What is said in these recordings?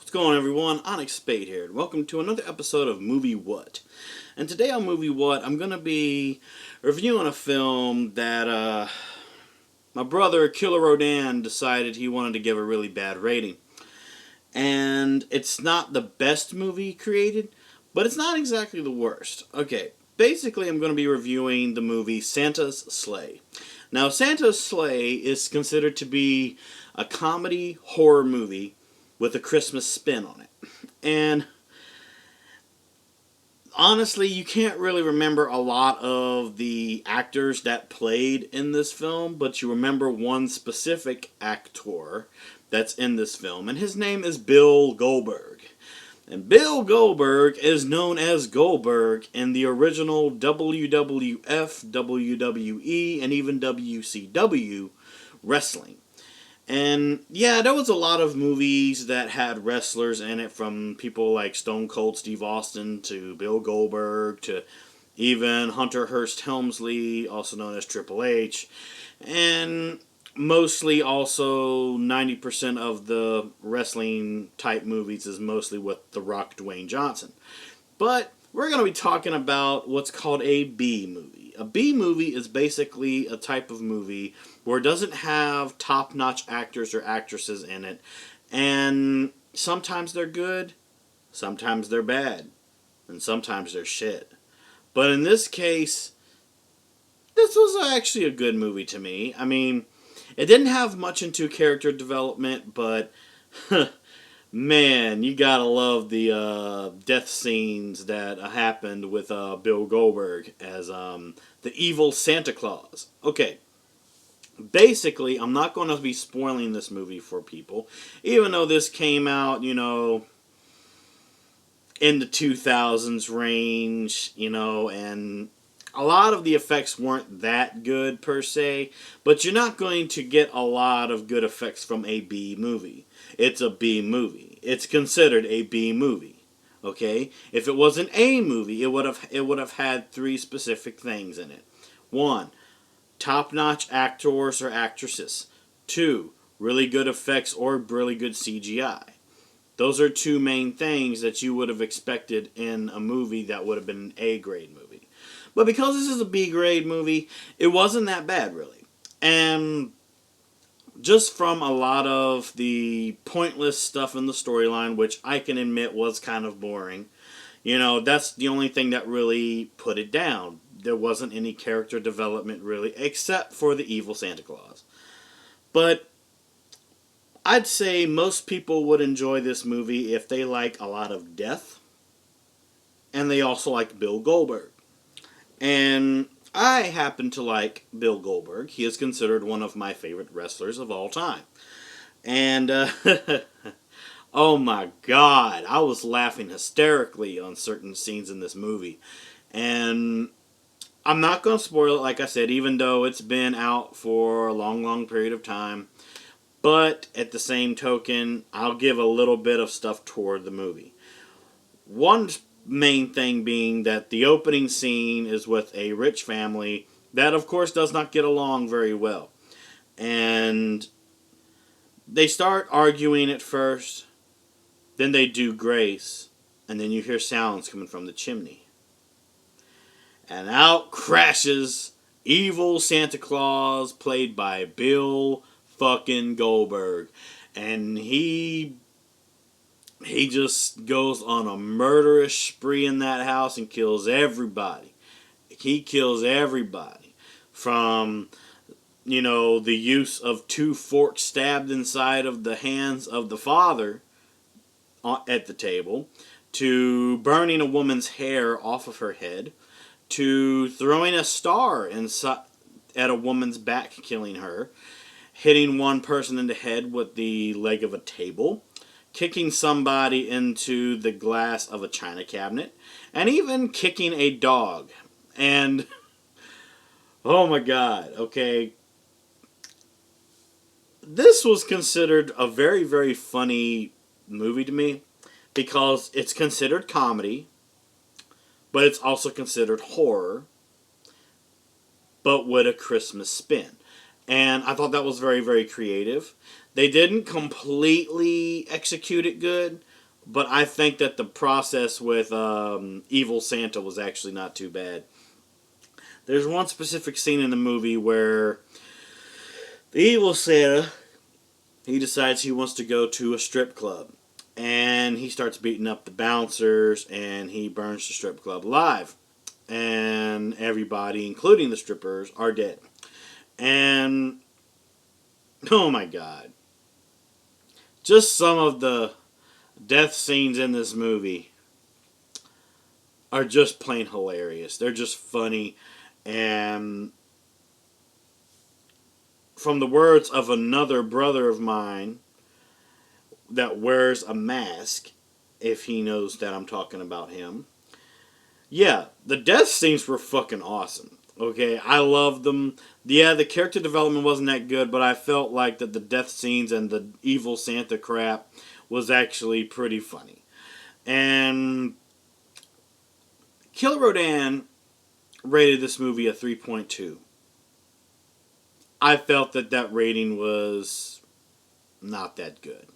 What's going on, everyone? Onyx Spade here, and welcome to another episode of Movie What. And today on Movie What, I'm going to be reviewing a film that my brother, Killer Rodan, decided he wanted to give a really bad rating. And it's not the best movie created, but it's not exactly the worst. Okay, basically I'm going to be reviewing the movie Santa's Slay. Now, Santa's Slay is considered to be a comedy horror movie with a Christmas spin on it. And honestly, you can't really remember a lot of the actors that played in this film, but you remember one specific actor that's in this film, and his name is Bill Goldberg. And Bill Goldberg is known as Goldberg in the original WWF, WWE, and even WCW wrestling. And yeah, there was a lot of movies that had wrestlers in it, from people like Stone Cold Steve Austin to Bill Goldberg to even Hunter Hearst Helmsley, also known as Triple H. And mostly also 90% of the wrestling type movies is mostly with The Rock, Dwayne Johnson. But we're going to be talking about what's called a B movie. A B movie is basically a type of movie where it doesn't have top-notch actors or actresses in it, and sometimes they're good, sometimes they're bad, and sometimes they're shit. But in this case, this was actually a good movie to me. I mean, it didn't have much into character development, but man, you gotta love the death scenes that happened with Bill Goldberg as the evil Santa Claus. Okay, basically, I'm not going to be spoiling this movie for people, even though this came out, in the 2000s range, and a lot of the effects weren't that good per se, but you're not going to get a lot of good effects from a B movie. It's a B movie. It's considered a B movie. Okay? If it was an A movie, it would have had three specific things in it. 1, top-notch actors or actresses. 2, really good effects or really good CGI. Those are two main things that you would have expected in a movie that would have been an A-grade movie. But because this is a B-grade movie, it wasn't that bad, really. And just from a lot of the pointless stuff in the storyline, which I can admit was kind of boring, that's the only thing that really put it down. There wasn't any character development, really, except for the evil Santa Claus. But I'd say most people would enjoy this movie if they like a lot of death, and they also like Bill Goldberg. And I happen to like Bill Goldberg. He is considered one of my favorite wrestlers of all time. And, oh my god, I was laughing hysterically on certain scenes in this movie. And I'm not going to spoil it, like I said, even though it's been out for a long, long period of time. But at the same token, I'll give a little bit of stuff toward the movie. One main thing being that the opening scene is with a rich family that, of course, does not get along very well. And they start arguing at first, then they do grace, and then you hear sounds coming from the chimney. And out crashes evil Santa Claus, played by Bill fucking Goldberg. And he just goes on a murderous spree in that house and kills everybody. He kills everybody. From, the use of 2 forks stabbed inside of the hands of the father at the table, to burning a woman's hair off of her head, to throwing a star inside at a woman's back, killing her, hitting one person in the head with the leg of a table, kicking somebody into the glass of a china cabinet, and even kicking a dog. And, oh my god, okay. This was considered a very, very funny movie to me, because it's considered comedy, but it's also considered horror, but with a Christmas spin. And I thought that was very, very creative. They didn't completely execute it good, But I think that the process with Evil Santa was actually not too bad. There's one specific scene in the movie where the Evil Santa, he decides he wants to go to a strip club. And he starts beating up the bouncers, and he burns the strip club alive. And everybody, including the strippers, are dead. And, oh my god. Just some of the death scenes in this movie are just plain hilarious. They're just funny. And from the words of another brother of mine that wears a mask, if he knows that I'm talking about him, yeah, the death scenes were fucking awesome. Okay, I loved them. Yeah, the character development wasn't that good, but I felt like that the death scenes and the evil Santa crap was actually pretty funny. And Killer Rodan rated this movie a 3.2. I felt that that rating was not that good.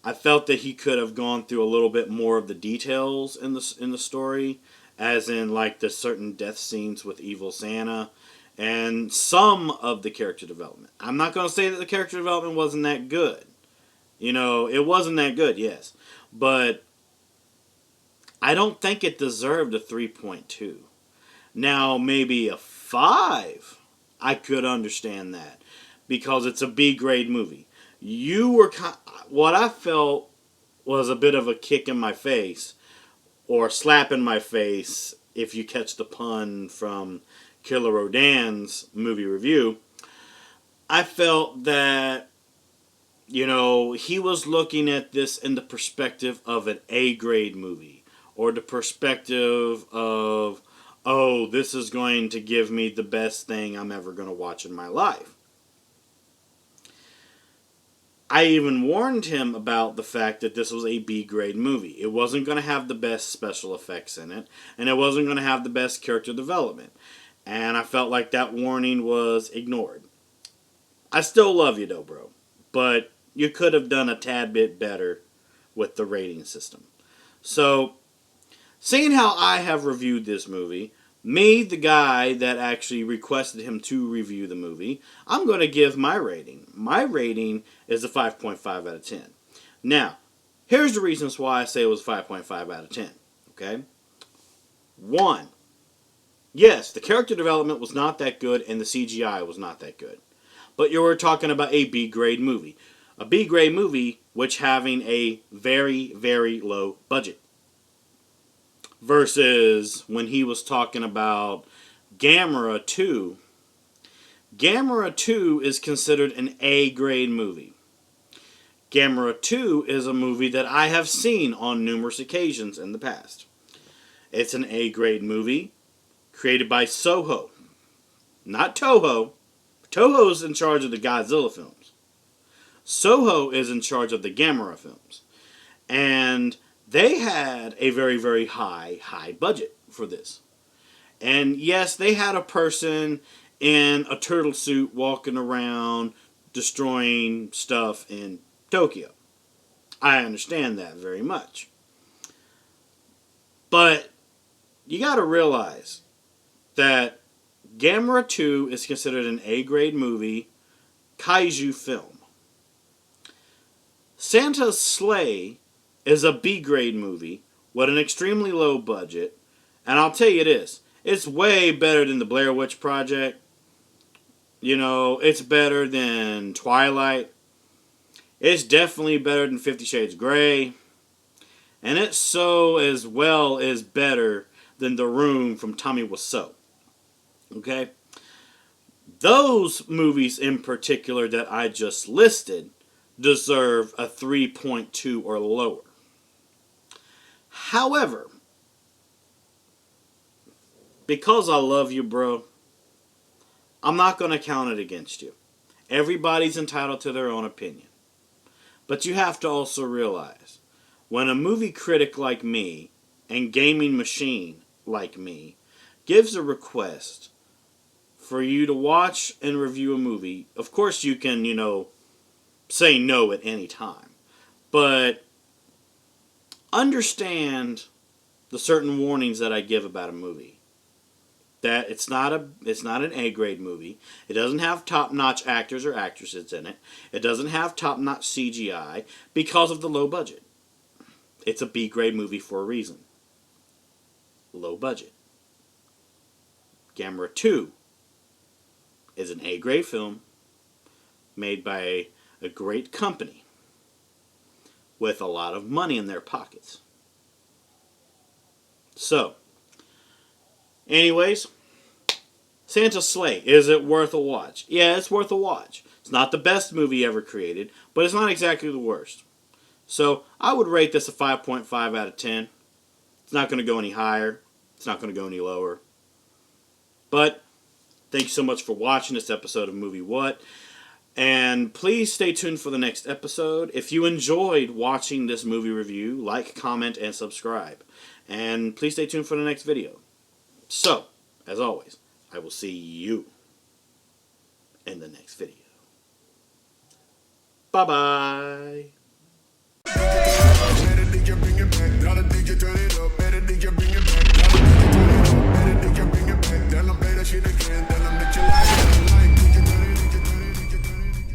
I felt that he could have gone through a little bit more of the details in the story, as in like the certain death scenes with Evil Santa and some of the character development. I'm not going to say that the character development wasn't that good. You know, it wasn't that good, yes. But I don't think it deserved a 3.2. Now, maybe a 5, I could understand that. Because it's a B grade movie. What I felt was a bit of a kick in my face, or slap in my face, if you catch the pun from Killer Rodan's movie review. I felt that, you know, he was looking at this in the perspective of an A grade movie, or the perspective of, oh, this is going to give me the best thing I'm ever going to watch in my life. I even warned him about the fact that this was a B grade movie. It wasn't going to have the best special effects in it, and it wasn't going to have the best character development. And I felt like that warning was ignored. I still love you though, bro. But you could have done a tad bit better with the rating system. So, seeing how I have reviewed this movie, me, the guy that actually requested him to review the movie, I'm going to give my rating. My rating is a 5.5 out of 10. Now, here's the reasons why I say it was 5.5 out of 10. Okay? 1. Yes, the character development was not that good and the CGI was not that good. But you were talking about a B grade movie. A B grade movie which having a very, very low budget. Versus when he was talking about Gamera 2. Gamera 2 is considered an A grade movie. Gamera 2 is a movie that I have seen on numerous occasions in the past. It's an A grade movie created by Soho. Not Toho. Toho's in charge of the Godzilla films. Soho is in charge of the Gamera films. And they had a very, very high budget for this. And yes, they had a person in a turtle suit walking around destroying stuff in Tokyo. I understand that very much. But you got to realize that Gamera 2 is considered an A-grade movie, kaiju film. Santa's Slay is a B-grade movie with an extremely low budget, and I'll tell you this, it's way better than the Blair Witch Project. You know, it's better than Twilight. It's definitely better than 50 Shades Grey. And it's so as well as better than The Room from Tommy Wiseau. Okay? Those movies in particular that I just listed deserve a 3.2 or lower. However, because I love you, bro, I'm not going to count it against you. Everybody's entitled to their own opinion. But you have to also realize, when a movie critic like me and gaming machine like me gives a request for you to watch and review a movie, of course you can, say no at any time. But understand the certain warnings that I give about a movie. That it's not an A grade movie. It doesn't have top notch actors or actresses in it. It doesn't have top notch CGI because of the low budget. It's a B grade movie for a reason. Low budget. Gamera 2 is an A grade film made by a great company with a lot of money in their pockets. So, anyways, Santa Slay, is it worth a watch? Yeah, it's worth a watch. It's not the best movie ever created, but it's not exactly the worst. So, I would rate this a 5.5 out of 10. It's not going to go any higher. It's not going to go any lower. But, thank you so much for watching this episode of Movie What. And please stay tuned for the next episode. If you enjoyed watching this movie review, like, comment, and subscribe. And please stay tuned for the next video. So, as always, I will see you in the next video. Bye-bye.